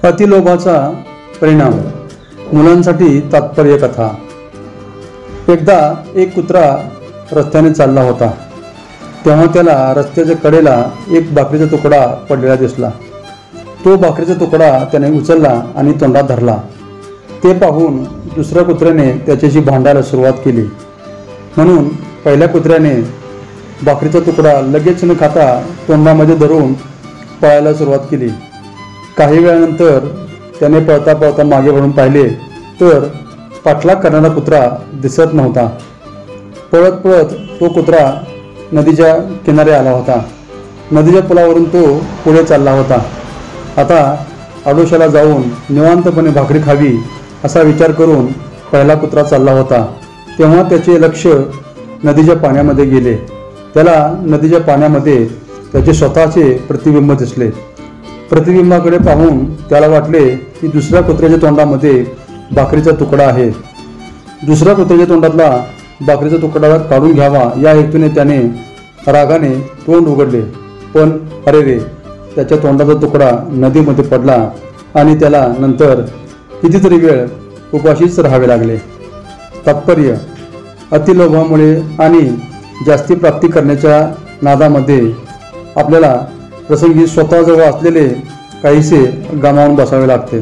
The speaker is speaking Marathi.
अतिलोभाचा परिणाम मुलांसाठी तात्पर्य कथा। एकदा एक कुत्रा रस्त्याने चालला होता, तेव्हा त्याला रस्त्याच्या कडेला एक भाकरीचा तुकडा पडलेला दिसला। तो भाकरीचा तुकडा त्याने उचलला आणि तोंडात धरला। ते पाहून दुसऱ्या कुत्र्याने त्याच्याशी भांडायला सुरुवात केली, म्हणून पहिल्या कुत्र्याने भाकरीचा तुकडा लगेच न खाता तोंडामध्ये धरून पळायला सुरुवात केली। काही वेळानंतर त्याने पळता पळता मागे वळून पाहिले तर पाठलाग करणारा कुत्रा दिसत नव्हता। पळत पळत तो कुत्रा नदीच्या किनारी आला होता। नदीच्या पुलावरून तो पुढे चालला होता। आता आडोशाला जाऊन निवांतपणे भाकरी खावी असा विचार करून पहिला कुत्रा चालला होता, तेव्हा त्याचे लक्ष नदीच्या पाण्यामध्ये गेले। त्याला नदीच्या पाण्यामध्ये त्याचे स्वतःचे प्रतिबिंब दिसले। प्रतिबिंबाकडे पाहून त्याला वाटले की दुसऱ्या कुत्र्याच्या तोंडामध्ये भाकरीचा तुकडा आहे। दुसऱ्या कुत्र्याच्या तोंडातला भाकरीचा तुकडा काढून घ्यावा या हेतूने त्याने रागाने तोंड उघडले, पण अरे रे, त्याच्या तोंडाचा तुकडा नदीमध्ये पडला आणि त्याला नंतर कितीतरी वेळ उपाशीच राहावे लागले। तात्पर्य: अतिलोभामुळे आणि जास्ती प्राप्ती करण्याच्या नादामध्ये आपल्याला प्रसंगी स्वतःजवळ असलेले काहीसे गमावून बसावे लागते।